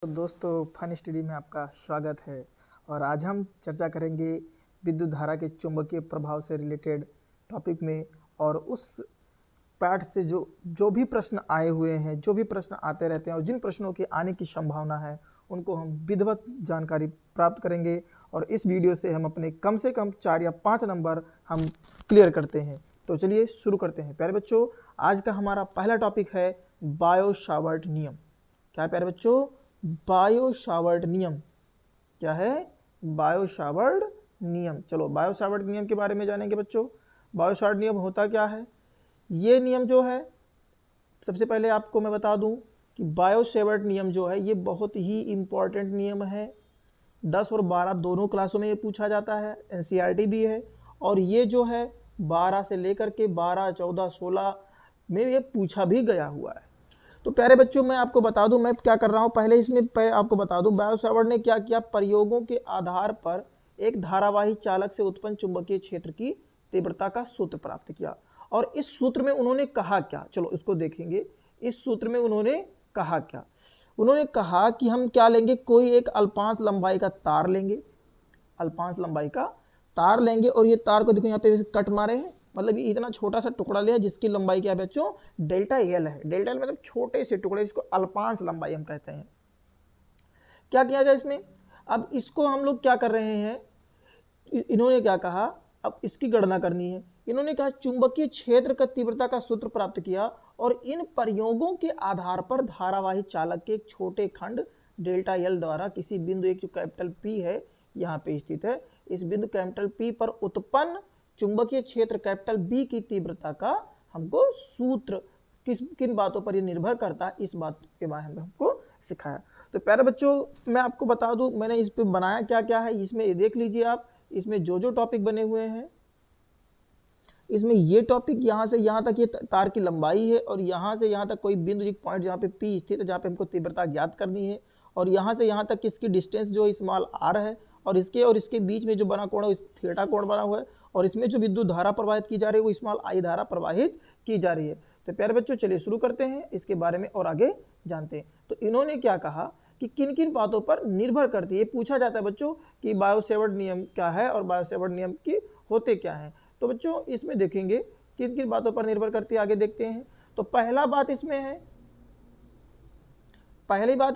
तो दोस्तों fun study में आपका स्वागत है। और आज हम चर्चा करेंगे विद्युत धारा के चुंबकीय प्रभाव से रिलेटेड टॉपिक में। और उस पार्ट से जो जो भी प्रश्न आए हुए हैं, जो भी प्रश्न आते रहते हैं और जिन प्रश्नों के आने की संभावना है उनको हम विधिवत जानकारी प्राप्त करेंगे। और इस वीडियो से हम अपने कम से कम 4 या 5 नंबर हम क्लियर करते हैं। तो चलिए शुरू करते हैं। प्यारे बच्चों, आज का हमारा पहला टॉपिक है बायो सावर्ट नियम। क्या है प्यारे बच्चों? बायो सावर्ट नियम। क्या है? बायो सावर्ट नियम। चलो बायो सावर्ट नियम के बारे में जानेंगे बच्चों। बायो सावर्ट नियम होता क्या है? ये नियम जो है, सबसे पहले आपको मैं बता दूं कि बायो सावर्ट नियम जो है ये बहुत ही इंपॉर्टेंट नियम है। 10 और 12 दोनों क्लासों में ये पूछा जाता है, एनसीईआरटी भी है। और ये जो है 12 से लेकर के 12, 14, 16 में ये पूछा भी गया हुआ है। तो प्यारे बच्चों, मैं आपको बता दूं मैं क्या कर रहा हूं। पहले इसमें आपको बता दूं बायो सावर्ट ने क्या किया। प्रयोगों के आधार पर एक धारावाही चालक से उत्पन्न चुंबकीय क्षेत्र की तीव्रता का सूत्र प्राप्त किया। और इस सूत्र में उन्होंने कहा क्या, चलो इसको देखेंगे। इस सूत्र में उन्होंने कहा क्या? उन्होंने कहा कि हम क्या लेंगे, कोई एक अल्पांश लंबाई का तार लेंगे। अल्पांश लंबाई का तार लेंगे और ये तार को देखो यहाँ पे कट मारे हैं, मतलब ये इतना छोटा सा टुकड़ा लिया जिसकी लंबाई क्या है बच्चों? डेल्टा एल है। डेल्टा एल मतलब छोटे से टुकड़े, जिसको अल्पांश लंबाई हम कहते हैं। क्या किया जाए इसमें? अब इसको हम लोग क्या कर रहे हैं, इन्होंने क्या कहा, अब इसकी गणना करनी है। इन्होंने कहा चुंबकीय क्षेत्र का तीव्रता का सूत्र प्राप्त किया और इन प्रयोगों के आधार पर धारावाही चालक के एक छोटे खंड डेल्टा एल द्वारा किसी बिंदु एक जो कैपिटल पी है यहाँ पे स्थित है, इस बिंदु कैपिटल पी पर उत्पन्न चुंबकीय क्षेत्र कैपिटल बी की तीव्रता का हमको सूत्र किन बातों पर ये निर्भर करता है, इस बात के बारे में हमको सिखाया। तो प्यारे बच्चों, मैं आपको बता दूं मैंने इस पे बनाया क्या क्या है। इसमें देख लीजिए आप, इसमें जो जो टॉपिक बने हुए हैं, इसमें ये टॉपिक यहाँ से यहाँ तक ये तार की लंबाई है, और यहाँ से यहाँ तक कोई बिंदु एक पॉइंट जहाँ पे पी स्थित है, जहाँ पे हमको तीव्रता ज्ञात करनी है। और यहाँ से यहाँ तक इसकी डिस्टेंस जो स्मॉल आर है, और इसके बीच में जो बना कोण है थीटा कोण बना हुआ है। और इसमें जो विद्युत धारा प्रवाहित की जा रही है वो स्मॉल आई धारा प्रवाहित की जा रही है। तो प्यारे बच्चों चलिए शुरू करते हैं, इसके बारे में और आगे जानते हैं। तो इन्होंने क्या कहा कि किन किन बातों पर निर्भर करती है। पूछा जाता है बच्चों कि बायो सावर्ट नियम क्या है और बायो सावर्ट नियम की होते क्या है। तो बच्चों इसमें देखेंगे किन किन बातों पर निर्भर करती है, आगे देखते हैं। तो पहली बात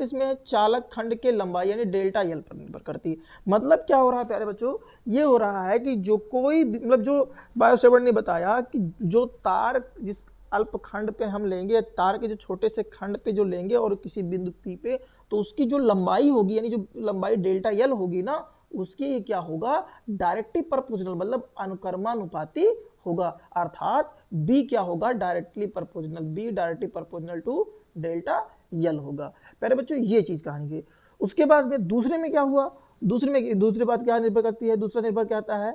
इसमें है चालक खंड के लंबाई यानी डेल्टा एल पर निर्भर करती है। मतलब क्या हो रहा है प्यारे बच्चों, ये हो रहा है कि जो कोई मतलब जो बायो सावर्ट ने बताया कि जो तार जिस अल्प खंड पे हम लेंगे, तार के जो छोटे से खंड पे जो लेंगे और किसी बिंदु पी पे, तो उसकी जो लंबाई होगी यानी जो लंबाई डेल्टा एल होगी ना, उसकी क्या होगा, डायरेक्टली प्रोपोर्शनल मतलब अनुक्रमानुपाती होगा। अर्थात बी क्या होगा, directly proportional, B directly proportional to delta L होगा। पहले बच्चों ये चीज कहानी है। उसके बाद में दूसरे में क्या हुआ, दूसरी बात क्या निर्भर करती है, दूसरा निर्भर कहता है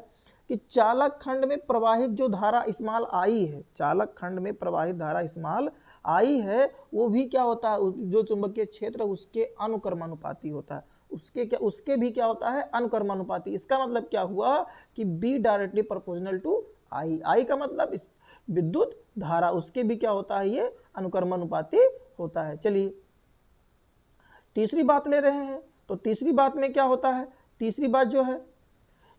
कि चालक खंड में प्रवाहित जो धारा स्मॉल आई है, चालक खंड में प्रवाहित धारा स्मॉल आई है, वो भी क्या होता है, जो चुंबकीय क्षेत्र उसके अनुक्रमानुपाती होता है। उसके भी क्या होता है, अनुक्रमानुपाती। इसका मतलब क्या हुआ कि बी डायरेक्टली प्रोपोर्शनल टू आई। आई का मतलब इस विद्युत धारा, उसके भी क्या होता है, ये अनुक्रमानुपाती होता है। चलिए तीसरी बात ले रहे हैं। तो तीसरी बात में क्या होता है, तीसरी बात जो है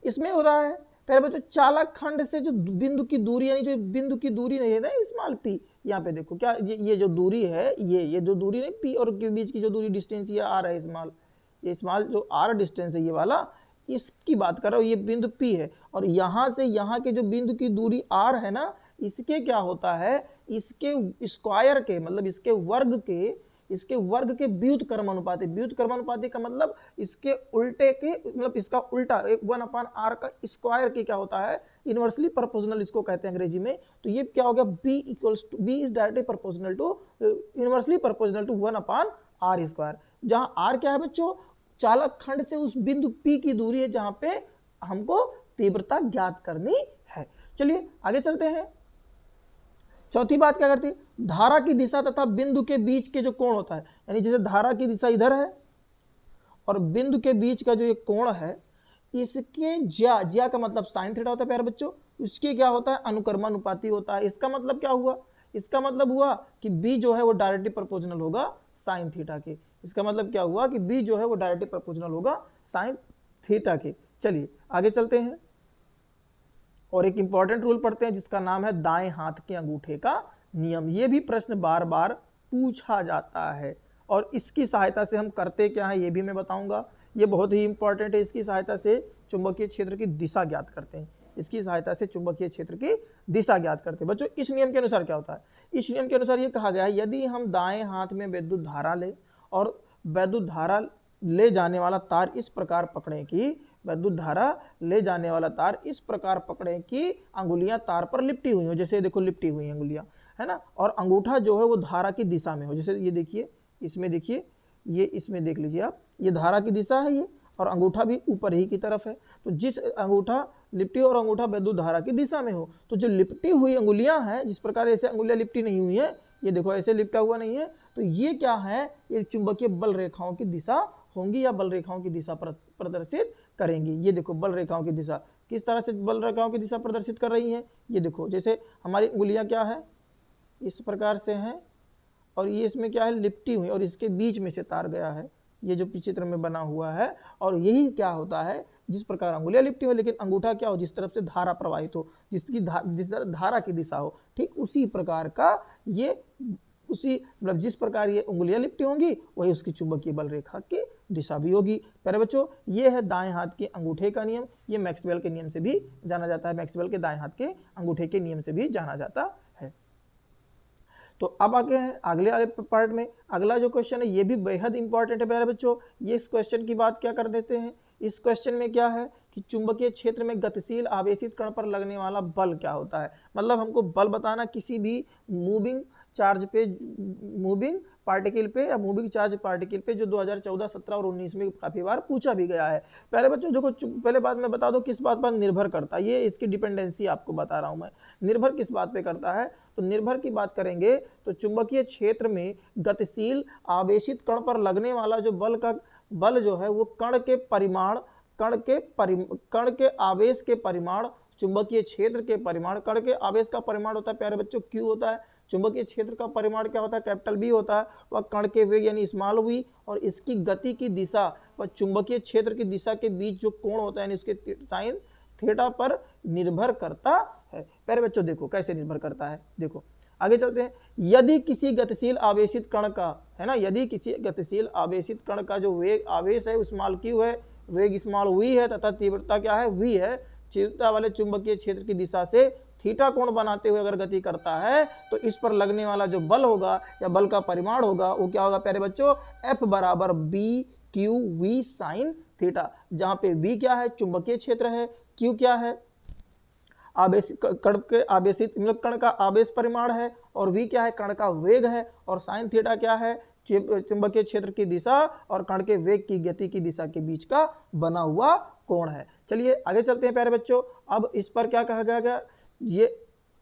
इसमें हो रहा है, पहले बच्चों चालक खंड से जो बिंदु की दूरी यानी जो बिंदु की दूरी नहीं है ना स्मॉल पी, यहाँ पे देखो क्या ये जो दूरी है, ये जो दूरी नहीं पी और के बीच की जो दूरी डिस्टेंस ये आर है स्मॉल, ये स्मॉल जो आर डिस्टेंस है ये वाला, इसकी बात कर रहा हूँ। ये बिंदु पी है और यहाँ से यहाँ के जो बिंदु की दूरी आर है ना, इसके क्या होता है, इसके स्क्वायर के मतलब इसके वर्ग के व्युत्क्रमानुपाती। व्युत्क्रमानुपाती का मतलब इसके उल्टे के मतलब इसका उल्टा 1/r का स्क्वायर के क्या होता है, इनवर्सली प्रोपोर्शनल इसको कहते हैं अंग्रेजी में। तो ये क्या हो गया, b is directly proportional to inversely proportional to 1/r square. जहां r क्या है बच्चों, चालक खंड से उस बिंदु P की दूरी है जहां पे हमको तीव्रता ज्ञात करनी है। चलिए आगे चलते हैं। चौथी बात क्या करती है, धारा की दिशा तथा बिंदु के बीच के जो कोण होता है, यानी जैसे धारा की दिशा इधर है और बिंदु के बीच का जो ये कोण है, इसके ज्या का मतलब साइन थीटा होता है प्यारे बच्चों, उसके क्या होता है, अनुक्रमानुपाती होता है। इसका मतलब क्या हुआ, इसका मतलब हुआ कि बी जो है वो डायरेक्टली प्रोपोर्शनल होगा साइन थीटा के। इसका मतलब क्या हुआ कि बी जो है वो डायरेक्टली प्रोपोर्शनल होगा साइन थीटा के। चलिए आगे चलते हैं और एक इंपॉर्टेंट रूल पढ़ते हैं जिसका नाम है दाएं हाथ के अंगूठे का नियम। ये भी प्रश्न बार बार पूछा जाता है और इसकी सहायता से हम करते क्या है ये भी मैं बताऊंगा। ये बहुत ही इंपॉर्टेंट है। इसकी सहायता से चुंबकीय क्षेत्र की दिशा ज्ञात करते हैं। इसकी सहायता से चुंबकीय क्षेत्र की दिशा ज्ञात करते हैं। बच्चों इस नियम के अनुसार क्या होता है, इस नियम के अनुसार ये कहा गया है यदि हम दाएं हाथ में विद्युत धारा ले और विद्युत धारा ले जाने वाला तार इस प्रकार पकड़े कि विद्युत धारा ले जाने वाला तार इस प्रकार पकड़े कि अंगुलियां तार पर लिपटी हुई हो, जैसे देखो लिपटी हुई अंगुलियां है ना, और अंगूठा जो है वो धारा की दिशा में हो। जैसे ये देखिए, इसमें देखिए, ये इसमें देख लीजिए आप, ये धारा की दिशा है ये, और अंगूठा भी ऊपर ही की तरफ है। तो जिस अंगूठा लिपटी और अंगूठा विद्युत धारा की दिशा में हो, तो जो लिपटी हुई अंगुलियां हैं, जिस प्रकार ऐसे अंगुलियां लिपटी नहीं हुई है, ये देखो ऐसे लिपटा हुआ नहीं है, तो ये क्या है, ये चुंबकीय बल रेखाओं की दिशा होंगी या बल रेखाओं की दिशा प्रदर्शित करेंगी। ये देखो बल रेखाओं की दिशा किस तरह से बल रेखाओं की दिशा प्रदर्शित कर रही है। ये देखो जैसे हमारी उंगलियां क्या है, इस प्रकार से हैं, और ये इसमें क्या है, लिपटी हुई, और इसके बीच में से तार गया है, ये जो चित्र में बना हुआ है। और यही क्या होता है, जिस प्रकार अंगुलियां लिपटी हो लेकिन अंगूठा क्या हो, जिस तरफ से धारा प्रवाहित हो, जिस तरह धारा की दिशा हो, ठीक उसी प्रकार का ये, उसी मतलब जिस प्रकार ये उंगलियां लिपटी होंगी वही उसकी चुंबकीय बल रेखा की दिशा भी होगी। प्यारे बच्चों ये है दाएं हाथ के अंगूठे का नियम। ये मैक्सवेल के नियम से भी जाना जाता है, मैक्सवेल के दाएं हाथ के अंगूठे के नियम से भी जाना जाता है। तो अब आगे हैं अगले पार्ट में। अगला जो क्वेश्चन है ये भी बेहद इंपॉर्टेंट है प्यारे बच्चों। ये इस क्वेश्चन की बात क्या कर देते हैं, इस क्वेश्चन में क्या है कि चुंबकीय क्षेत्र में गतिशील आवेशित कण पर लगने वाला बल क्या होता है। मतलब हमको बल बताना किसी भी मूविंग चार्ज पे, मूविंग पार्टिकल पे या मूविंग चार्ज पार्टिकल पे, जो 2014, 17 और 19 में काफी बार पूछा भी गया है। पहले बच्चों देखो, पहले बात मैं बता दूं किस बात पर निर्भर करता है, ये इसकी डिपेंडेंसी आपको बता रहा हूं मैं। निर्भर किस बात पे करता है, तो निर्भर की बात करेंगे तो चुंबकीय क्षेत्र में गतिशील आवेशित कण पर लगने वाला जो बल जो है वो कण के परिमाण, कण के आवेश के परिमाण, चुंबकीय क्षेत्र के परिमाण, कण के आवेश का परिमाण होता है प्यारे बच्चों Q होता है। चुंबकीय क्षेत्र का परिमाण क्या होता है, कैपिटल B होता है। वह कण के वेग यानी स्मॉल v और इसकी गति की दिशा व चुंबकीय क्षेत्र की दिशा के बीच जो कोण होता है यानी उसके साइन थीटा पर निर्भर करता है। प्यारे बच्चों देखो कैसे निर्भर करता है, देखो आगे चलते हैं। यदि किसी गतिशील आवेशित कण का, है ना, यदि किसी गतिशील आवेशित कण का जो वेग आवेश है स्मॉल q है, वेग स्मॉल v है तथा तीव्रता क्या है, v है, तीव्रता वाले चुंबकीय क्षेत्र की दिशा से थीटा कोण बनाते हुए अगर गति करता है तो इस पर लगने वाला जो बल होगा या बल का परिमाण होगा वो क्या होगा प्यारे बच्चों, F बराबर B Q V sine theta, जहां पे V क्या है चुंबकीय क्षेत्र है, Q क्या है आवेश, कण के आवेशित मतलब कण का आवेश परिमाण है, और V क्या है कण का वेग है, और साइन थीटा क्या है चुंबकीय क्षेत्र की दिशा और कण के वेग की गति की दिशा के बीच का बना हुआ कोण है। चलिए आगे चलते हैं प्यारे बच्चों। अब इस पर क्या कहा गया, ये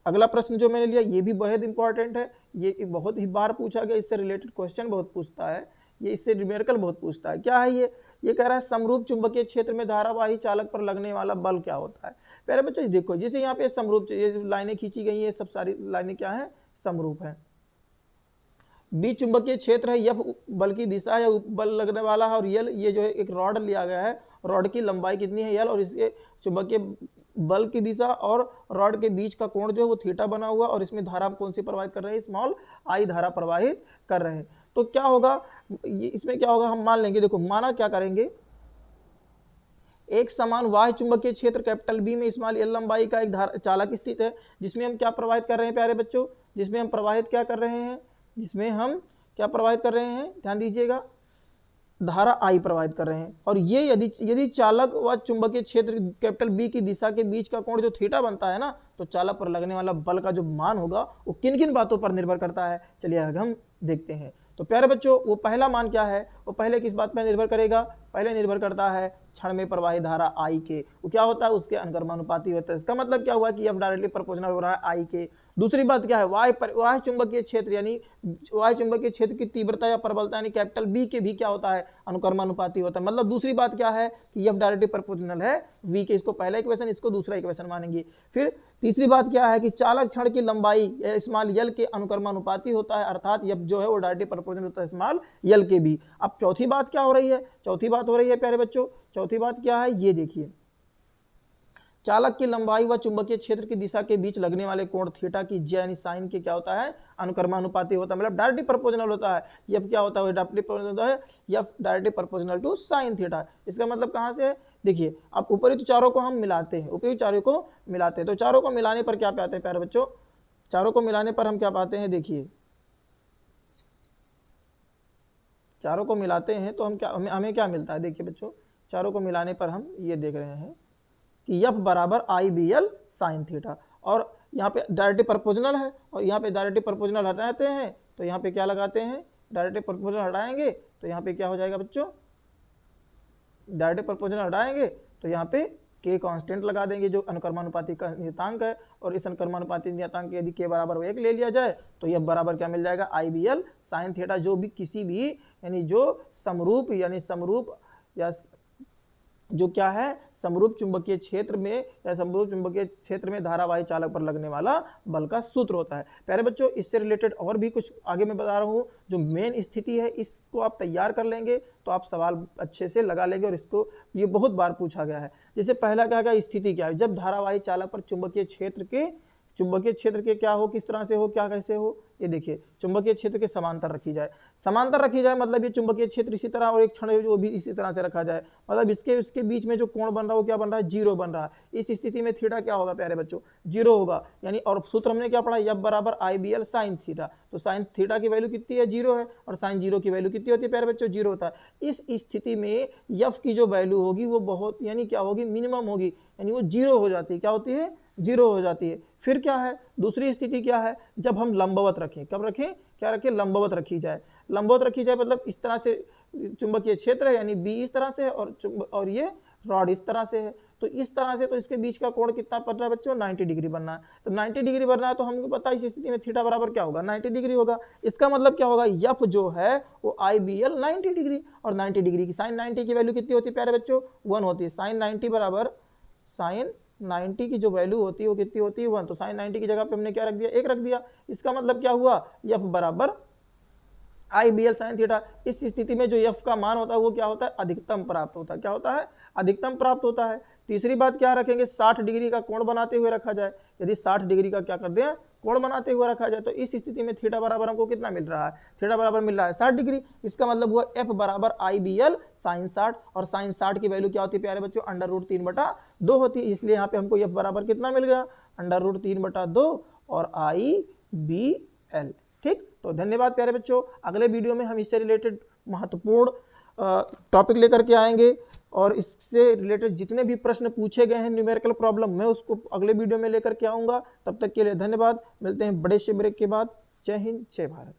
अगला प्रश्न जो मैंने लिया ये भी बेहद इंपॉर्टेंट है, ये बहुत ही बार पूछा गया, इससे रिलेटेड क्वेश्चन बहुत पूछता है, ये इससे न्यूमेरिकल बहुत पूछता है। क्या है ये कह रहा है समरूप चुंबकीय क्षेत्र में धारावाही चालक पर लगने वाला बल क्या होता है। प्यारे बच्चों देखो जैसे यहाँ पे समरूप, ये लाइनें खींची गई है, सब सारी लाइनें क्या है, समरूप है। बी चुंबकीय क्षेत्र है, F बल की दिशा है, बल लगने वाला है, और L ये जो है एक रॉड लिया गया है, रॉड की लंबाई कितनी है L, और इसके चुंबकीय बल की दिशा और रॉड के बीच का कोण जो है वो थीटा बना हुआ, और इसमें धारा कौन सी प्रवाहित कर रहे हैं, स्मॉल I धारा प्रवाहित कर रहे हैं। तो क्या होगा इसमें, क्या होगा हम मान लेंगे, देखो माना क्या करेंगे, एक समान बाह्य चुंबकीय क्षेत्र कैपिटल B में स्मॉल l लंबाई का एक चालक स्थित है, जिसमें हम क्या प्रवाहित कर रहे हैं प्यारे बच्चों, जिसमें हम प्रवाहित क्या कर रहे हैं, जिसमें हम क्या प्रवाहित कर रहे हैं, ध्यान दीजिएगा, धारा I प्रवाहित कर रहे हैं। और ये यदि चालक व चुंबकीय क्षेत्र कैपिटल B की दिशा के बीच का कोण जो थीटा बनता है ना, तो चालक पर लगने वाला बल का जो मान होगा वो किन किन बातों पर निर्भर करता है, चलिए हम देखते हैं। तो प्यारे बच्चों वो पहला मान क्या है, वो पहले किस बात पर निर्भर करेगा, पहले निर्भर करता है क्षण में प्रवाहित धारा I के, वो क्या होता है उसके अनुक्रमानुपाती होता है। इसका मतलब क्या हुआ कि F डायरेक्टली प्रोपोर्शनल हो रहा है I के, दूसरी बात क्या है, वाह्य चुंबकीय क्षेत्र यानी वाह्य चुंबकीय क्षेत्र की तीव्रता या प्रबलता यानी कैपिटल बी के भी क्या होता है, अनुक्रमानुपाती होता है। मतलब दूसरी बात क्या है कि एफ डायरेक्टली प्रोपोर्शनल है वी के, इसको पहला इक्वेशन, इसको दूसरा इक्वेशन मानेंगे। फिर तीसरी बात क्या है कि चालक छड़ की लंबाई स्मॉल यल के अनुक्रमानुपाती होता है, अर्थात एफ जो है वो डायरेक्टली प्रोपोर्शनल होता है स्मॉल यल के भी। अब चौथी बात क्या हो रही है, चौथी बात हो रही है प्यारे बच्चों, चौथी बात क्या है ये देखिए, चालक की लंबाई व चुंबकीय क्षेत्र की दिशा के बीच लगने वाले कोण थीटा की जे यानी साइन के क्या होता है, अनुक्रमानुपाती होता है, मतलब डायरेक्टली प्रोपोर्शनल होता है। एफ क्या होता है, डायरेक्टली प्रोपोर्शनल होता है, F directly proportional to sine theta. इसका मतलब कहां से है, देखिए अब ऊपरी तो चारों को हम मिलाते हैं, ऊपरी चारों को मिलाते हैं, तो चारों को मिलाने पर क्या पाते हैं प्यारे बच्चों, चारों को मिलाने पर हम क्या पाते हैं, देखिए चारों को मिलाते हैं तो हम क्या, हमें क्या मिलता है, देखिए बच्चों चारों को मिलाने पर हम ये देख रहे हैं कि एफ बराबर आई बी एल साइन थीटा, और यहाँ पे डायरेक्टली प्रोपोर्शनल है और यहाँ पे डायरेक्टली प्रोपोर्शनल हटाते हैं तो यहाँ पे क्या लगाते हैं, डायरेक्टली प्रोपोर्शनल हटाएंगे तो यहाँ पे क्या हो जाएगा बच्चों, डायरेक्टली प्रोपोर्शनल हटाएंगे तो यहाँ पे के कांस्टेंट लगा देंगे जो अनुक्रमानुपाती का नियतांक है, और इस अनुक्रमानुपाती नियतांक यदि के बराबर 1 ले लिया जाए तो यह बराबर क्या मिल जाएगा, आई बी एल साइन थीटा, जो भी किसी भी यानी जो समरूप यानी समरूप या जो क्या है समरूप चुंबकीय क्षेत्र में या समरूप चुंबकीय क्षेत्र में धारावाही चालक पर लगने वाला बल का सूत्र होता है। प्यारे बच्चों इससे रिलेटेड और भी कुछ आगे मैं बता रहा हूं, जो मेन स्थिति है इसको आप तैयार कर लेंगे तो आप सवाल अच्छे से लगा लेंगे, और इसको ये बहुत बार पूछा गया है। जैसे पहला क्या है, स्थिति क्या है, जब धारावाही चालक पर चुंबकीय क्षेत्र के क्या हो, किस तरह से हो, क्या कैसे हो, ये देखिए चुंबकीय क्षेत्र के समांतर रखी जाए, समांतर रखी जाए मतलब ये चुंबकीय क्षेत्र इसी तरह और एक क्षण जो भी इसी तरह से रखा जाए, मतलब इसके बीच में जो कोण बन रहा है वो क्या बन रहा है, जीरो बन रहा है। इस स्थिति में थीटा क्या होगा प्यारे बच्चों, जीरो होगा, यानी और सूत्र हमने क्या पढ़ा, एफ बराबर आई बी एल साइन थीटा, तो साइन थीटा की वैल्यू कितनी है, जीरो है, और साइन जीरो की वैल्यू कितनी होती है प्यारे बच्चों, जीरो होता है। इस स्थिति में एफ की जो वैल्यू होगी वो बहुत यानी क्या होगी, मिनिमम होगी, यानी वो जीरो हो जाती है, क्या होती है, जीरो हो जाती है। फिर क्या है, दूसरी स्थिति क्या है, जब हम लंबवत रखें, कब रखें, क्या रखें, लंबवत रखी जाए, लंबवत रखी जाए मतलब इस तरह से चुंबकीय क्षेत्र है यानी बी इस तरह से और ये रॉड इस तरह से है, तो इस तरह से तो इसके बीच का कोण कितना पड़ रहा है बच्चों, 90 डिग्री बनना है। तो 90 डिग्री बनना है तो हमको पता है इस स्थिति में थीटा बराबर क्या होगा, 90 डिग्री होगा। इसका मतलब क्या होगा, एफ जो है वो आई बी एल 90 डिग्री, और 90 डिग्री की साइन 90 की वैल्यू कितनी होती है प्यारे बच्चों, 1 होती है। साइन 90 बराबर साइन 90 की जो वैल्यू होती है वो कितनी होती है, 1, तो साइन 90 की जगह पे हमने क्या रख दिया, 1 रख दिया। इसका मतलब क्या हुआ, एफ बराबर आई बी एल साइन थीटा। इस स्थिति में जो एफ का मान होता है वो क्या होता है, अधिकतम प्राप्त होता है, क्या होता है, अधिकतम प्राप्त होता है। तीसरी बात क्या रखेंगे, 60 डिग्री का कोण बनाते हुए रखा जाए, यदि 60 डिग्री का क्या कर दें, कोण बनाते हुए रखा जाए, तो इस स्थिति में थीटा बराबर हमको कितना मिल रहा है, थीटा बराबर मिल रहा है 60 डिग्री। इसका मतलब हुआ एफ बराबर आई बी एल साइन 60, और साइन 60 की वैल्यू क्या होती है प्यारे बच्चों, अंडर रूट 3/2 होती है, इसलिए यहाँ पे हमको एफ बराबर कितना मिल गया, अंडर रूट 3/2 और आई बी एल। ठीक, तो धन्यवाद प्यारे बच्चों, अगले वीडियो में हम इससे रिलेटेड महत्वपूर्ण टॉपिक लेकर के आएंगे, और इससे रिलेटेड जितने भी प्रश्न पूछे गए हैं न्यूमेरिकल प्रॉब्लम, मैं उसको अगले वीडियो में लेकर के आऊँगा। तब तक के लिए धन्यवाद, मिलते हैं बड़े से ब्रेक के बाद। जय हिंद, जय भारत।